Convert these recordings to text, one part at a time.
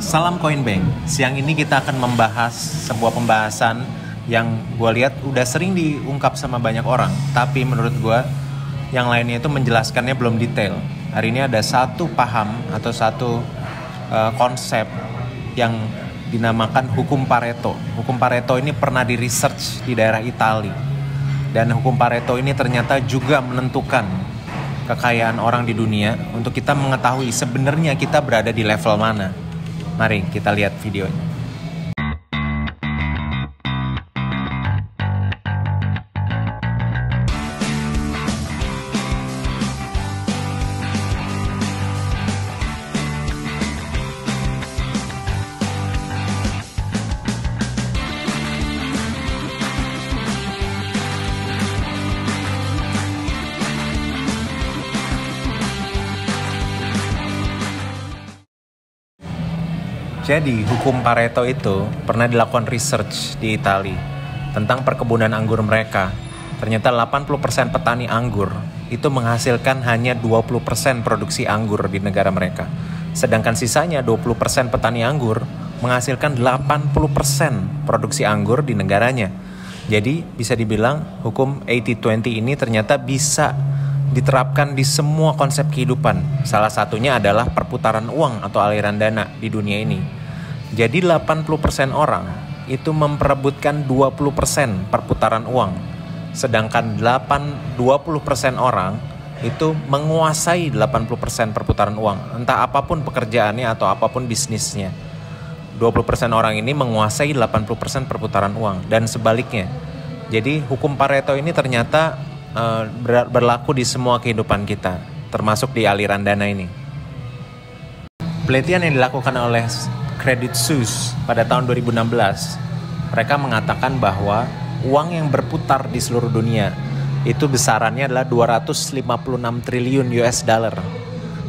Salam Coinbank. Siang ini kita akan membahas sebuah pembahasan yang gue lihat udah sering diungkap sama banyak orang, tapi menurut gue yang lainnya itu menjelaskannya belum detail. Hari ini ada satu paham atau satu konsep yang dinamakan hukum Pareto. Hukum Pareto ini pernah di-research di daerah Italia. Dan hukum Pareto ini ternyata juga menentukan kekayaan orang di dunia untuk kita mengetahui sebenarnya kita berada di level mana. Mari kita lihat videonya. Jadi, hukum Pareto itu pernah dilakukan research di Italia tentang perkebunan anggur mereka. Ternyata 80% petani anggur itu menghasilkan hanya 20% produksi anggur di negara mereka. Sedangkan sisanya 20% petani anggur menghasilkan 80% produksi anggur di negaranya. Jadi, bisa dibilang hukum 80-20 ini ternyata bisa diterapkan di semua konsep kehidupan. Salah satunya adalah perputaran uang atau aliran dana di dunia ini. Jadi 80% orang itu memperebutkan 20% perputaran uang. Sedangkan 20% orang itu menguasai 80% perputaran uang. Entah apapun pekerjaannya atau apapun bisnisnya. 20% orang ini menguasai 80% perputaran uang. Dan sebaliknya. Jadi hukum Pareto ini ternyata berlaku di semua kehidupan kita, termasuk di aliran dana ini. Penelitian yang dilakukan oleh Credit Suisse pada tahun 2016, mereka mengatakan bahwa uang yang berputar di seluruh dunia itu besarannya adalah 256 triliun US dollar.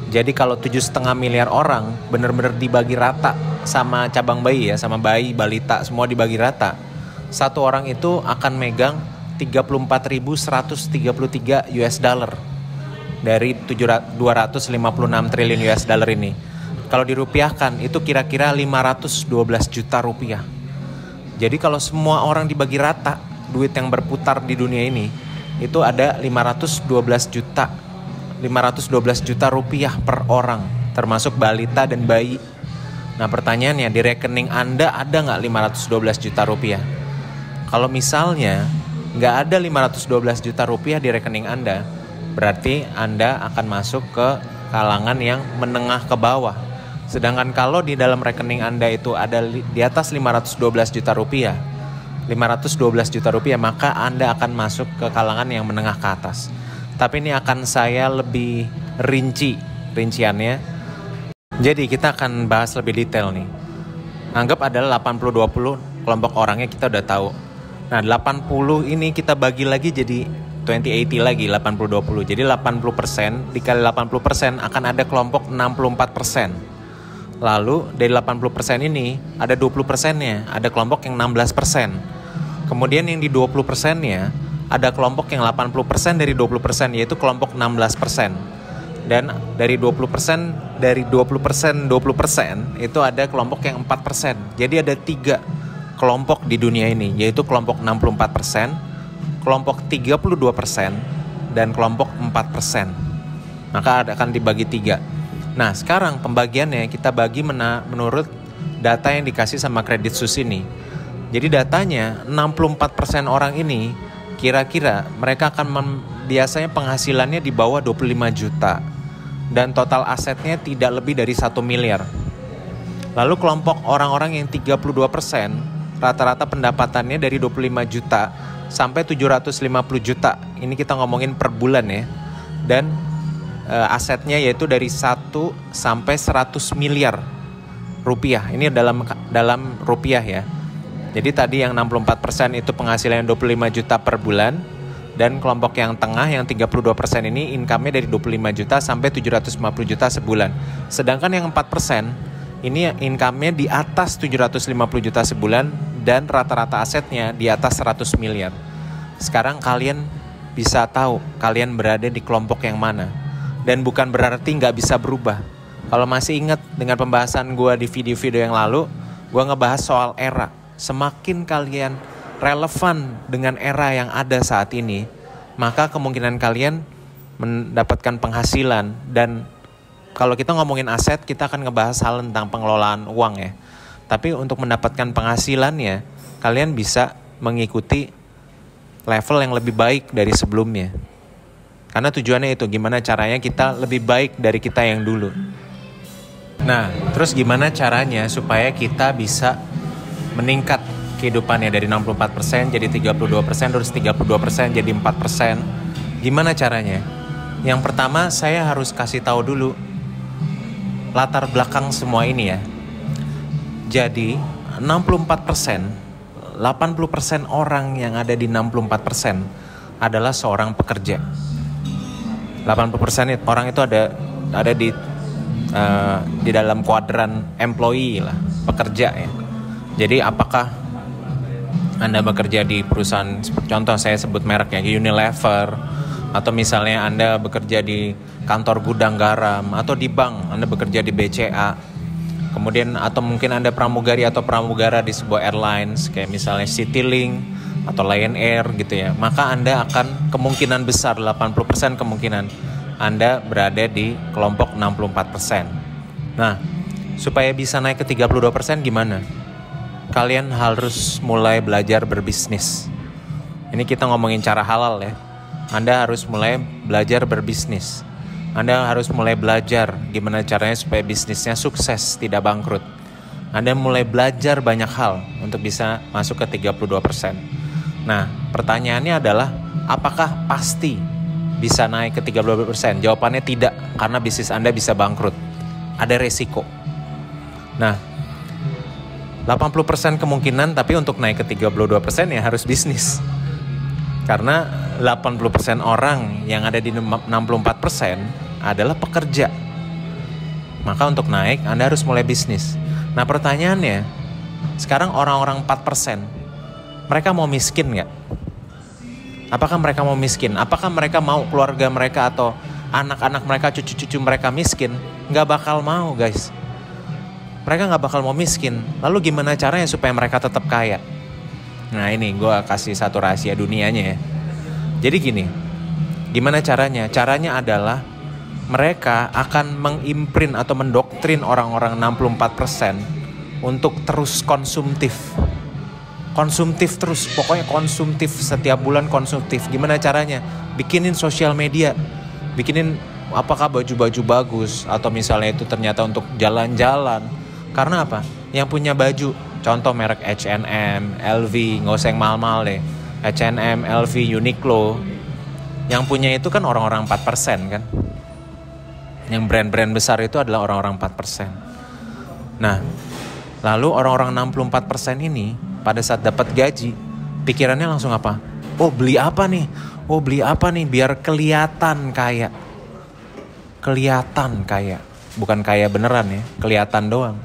Jadi kalau 7,5 miliar orang benar-benar dibagi rata sama cabang bayi ya, sama bayi, balita, semua dibagi rata. Satu orang itu akan megang 34.133 US dollar dari 256 triliun US dollar ini. Kalau dirupiahkan itu kira-kira 512 juta rupiah. Jadi kalau semua orang dibagi rata duit yang berputar di dunia ini itu ada 512 juta rupiah per orang, termasuk balita dan bayi. Nah pertanyaannya, di rekening Anda ada nggak 512 juta rupiah? Kalau misalnya nggak ada 512 juta rupiah di rekening Anda, berarti Anda akan masuk ke kalangan yang menengah ke bawah. Sedangkan kalau di dalam rekening Anda itu ada di atas 512 juta rupiah, maka Anda akan masuk ke kalangan yang menengah ke atas. Tapi ini akan saya lebih rinciannya. Jadi kita akan bahas lebih detail nih. Anggap adalah 80-20 kelompok orangnya kita udah tahu. Nah 80 ini kita bagi lagi jadi 20-80 lagi, 80-20. Jadi 80% dikali 80% akan ada kelompok 64%. Lalu dari 80% ini ada 20%-nya, ada kelompok yang 16%. Kemudian yang di 20%-nya ada kelompok yang 80% dari 20%, yaitu kelompok 16%. Dan dari 20% itu ada kelompok yang 4%. Jadi ada 3 kelompok di dunia ini, yaitu kelompok 64%, kelompok 32%, dan kelompok 4%. Maka akan dibagi 3. Nah sekarang pembagiannya kita bagi menurut data yang dikasih sama Credit Suisse ini. Jadi datanya 64% orang ini kira-kira mereka akan biasanya penghasilannya di bawah 25 juta. Dan total asetnya tidak lebih dari 1 miliar. Lalu kelompok orang-orang yang 32%, rata-rata pendapatannya dari 25 juta sampai 750 juta. Ini kita ngomongin per bulan ya. Dan asetnya yaitu dari 1 sampai 100 miliar rupiah. Ini dalam rupiah ya. Jadi tadi yang 64% itu penghasilannya 25 juta per bulan. Dan kelompok yang tengah yang 32% ini income-nya dari 25 juta sampai 750 juta sebulan. Sedangkan yang 4% ini income-nya di atas 750 juta sebulan dan rata-rata asetnya di atas 100 miliar. Sekarang kalian bisa tahu kalian berada di kelompok yang mana. Dan bukan berarti nggak bisa berubah. Kalau masih ingat dengan pembahasan gue di video-video yang lalu, gue ngebahas soal era. Semakin kalian relevan dengan era yang ada saat ini, maka kemungkinan kalian mendapatkan penghasilan. Dan kalau kita ngomongin aset, kita akan ngebahas hal tentang pengelolaan uang ya. Tapi untuk mendapatkan penghasilannya, kalian bisa mengikuti level yang lebih baik dari sebelumnya. Karena tujuannya itu, gimana caranya kita lebih baik dari kita yang dulu. Nah, terus gimana caranya supaya kita bisa meningkat kehidupannya dari 64% jadi 32%, terus 32% jadi 4%. Gimana caranya? Yang pertama, saya harus kasih tahu dulu latar belakang semua ini ya. Jadi 64%, 80% orang yang ada di 64% adalah seorang pekerja. 80% orang itu ada di dalam kuadran employee lah, pekerja ya. Jadi apakah Anda bekerja di perusahaan, contoh saya sebut merek ya, Unilever, atau misalnya Anda bekerja di kantor gudang garam, atau di bank, Anda bekerja di BCA, kemudian atau mungkin Anda pramugari atau pramugara di sebuah airlines kayak misalnya Citylink atau Lion Air gitu ya, maka Anda akan kemungkinan besar 80% kemungkinan Anda berada di kelompok 64%. Nah, supaya bisa naik ke 32% gimana? Kalian harus mulai belajar berbisnis. Ini kita ngomongin cara halal ya. Anda harus mulai belajar berbisnis. Anda harus mulai belajar gimana caranya supaya bisnisnya sukses, tidak bangkrut. Anda mulai belajar banyak hal untuk bisa masuk ke 32%. Nah, pertanyaannya adalah, apakah pasti bisa naik ke 32%? Jawabannya tidak, karena bisnis Anda bisa bangkrut. Ada resiko. Nah, 80% kemungkinan, tapi untuk naik ke 32% ya harus bisnis. Karena 80% orang yang ada di 64% adalah pekerja. Maka untuk naik, Anda harus mulai bisnis. Nah pertanyaannya, sekarang orang-orang 4%, mereka mau miskin nggak? Apakah mereka mau miskin? Apakah mereka mau keluarga mereka atau anak-anak mereka, cucu-cucu mereka miskin? Nggak bakal mau guys. Mereka nggak bakal mau miskin. Lalu gimana caranya supaya mereka tetap kaya? Nah ini gue kasih satu rahasia dunianya ya. Jadi gini, gimana caranya? Caranya adalah mereka akan mengimprint atau mendoktrin orang-orang 64% untuk terus konsumtif. Konsumtif terus, pokoknya konsumtif, setiap bulan konsumtif. Gimana caranya? Bikinin sosial media, bikinin apakah baju-baju bagus, atau misalnya itu ternyata untuk jalan-jalan. Karena apa? Yang punya baju, contoh merek H&M, LV, nggak usah yang mahal-mahal deh. H&M, LV, Uniqlo. Yang punya itu kan orang-orang 4% kan. Yang brand-brand besar itu adalah orang-orang 4%. Nah, lalu orang-orang 64% ini pada saat dapat gaji, pikirannya langsung apa? Oh beli apa nih? Oh beli apa nih biar kelihatan kaya. Kelihatan kaya. Bukan kaya beneran ya, kelihatan doang.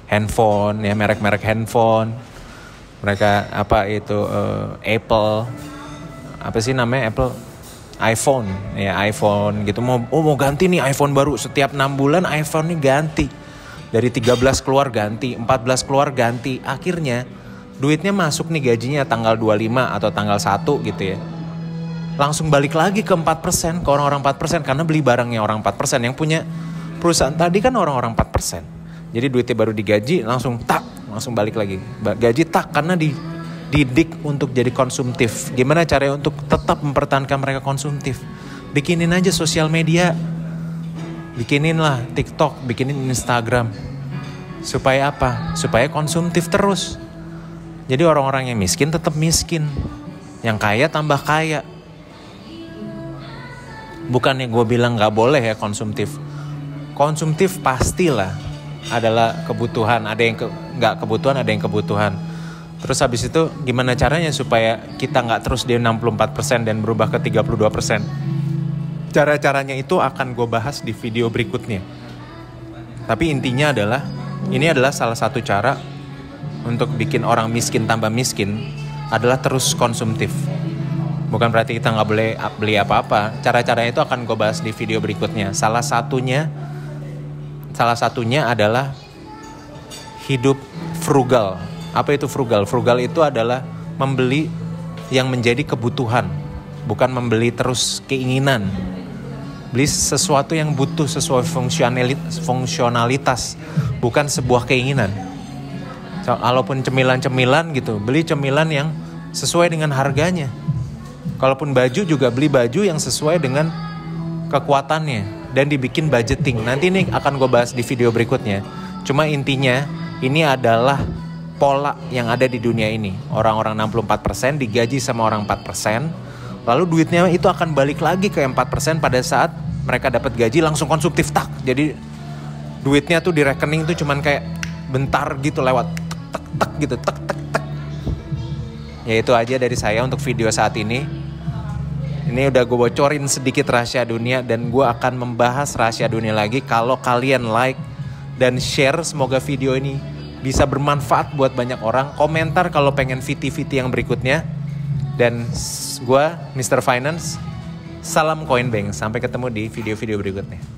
Handphone ya, merek-merek handphone. Mereka apa itu Apple. Apa sih namanya Apple? iPhone ya, iPhone gitu. Mau ganti nih iPhone baru, setiap 6 bulan iPhone nih ganti. Dari 13 keluar ganti, 14 keluar ganti. Akhirnya duitnya masuk nih gajinya tanggal 25 atau tanggal 1 gitu ya. Langsung balik lagi ke 4%, ke orang-orang 4%, karena beli barangnya orang 4%. Yang punya perusahaan tadi kan orang-orang 4%. Jadi duitnya baru digaji langsung balik lagi. Gaji karena dididik untuk jadi konsumtif. Gimana caranya untuk tetap mempertahankan mereka konsumtif? Bikinin aja sosial media. Bikinin lah TikTok, bikinin Instagram. Supaya apa? Supaya konsumtif terus. Jadi orang-orang yang miskin tetap miskin. Yang kaya tambah kaya. Bukannya gue bilang gak boleh ya konsumtif. Konsumtif pastilah adalah kebutuhan. Ada yang gak kebutuhan, ada yang kebutuhan. Terus habis itu gimana caranya supaya kita gak terus di 64% dan berubah ke 32%? Cara-caranya itu akan gue bahas di video berikutnya. Tapi intinya adalah, ini adalah salah satu cara untuk bikin orang miskin tambah miskin adalah terus konsumtif. Bukan berarti kita gak boleh beli apa-apa. Cara-caranya itu akan gue bahas di video berikutnya. Salah satunya Salah satunya adalah hidup frugal. Apa itu frugal? Frugal itu adalah membeli yang menjadi kebutuhan, bukan membeli terus keinginan. Beli sesuatu yang butuh sesuai fungsionalitas, bukan sebuah keinginan. Kalaupun cemilan-cemilan gitu, beli cemilan yang sesuai dengan harganya. Kalaupun baju juga beli baju yang sesuai dengan kekuatannya dan dibikin budgeting. Nanti ini akan gue bahas di video berikutnya. Cuma intinya ini adalah pola yang ada di dunia ini. Orang-orang 64% digaji sama orang 4%. Lalu duitnya itu akan balik lagi ke 4% pada saat mereka dapat gaji langsung konsumtif tak. Jadi duitnya tuh di rekening tuh cuman kayak bentar gitu lewat tek gitu tek. Ya itu aja dari saya untuk video saat ini. Ini udah gue bocorin sedikit rahasia dunia dan gue akan membahas rahasia dunia lagi kalau kalian like dan share. Semoga video ini bisa bermanfaat buat banyak orang. Komentar kalau pengen VT-VT yang berikutnya. Dan gue Mr. Finance, salam Coinbank. Sampai ketemu di video-video berikutnya.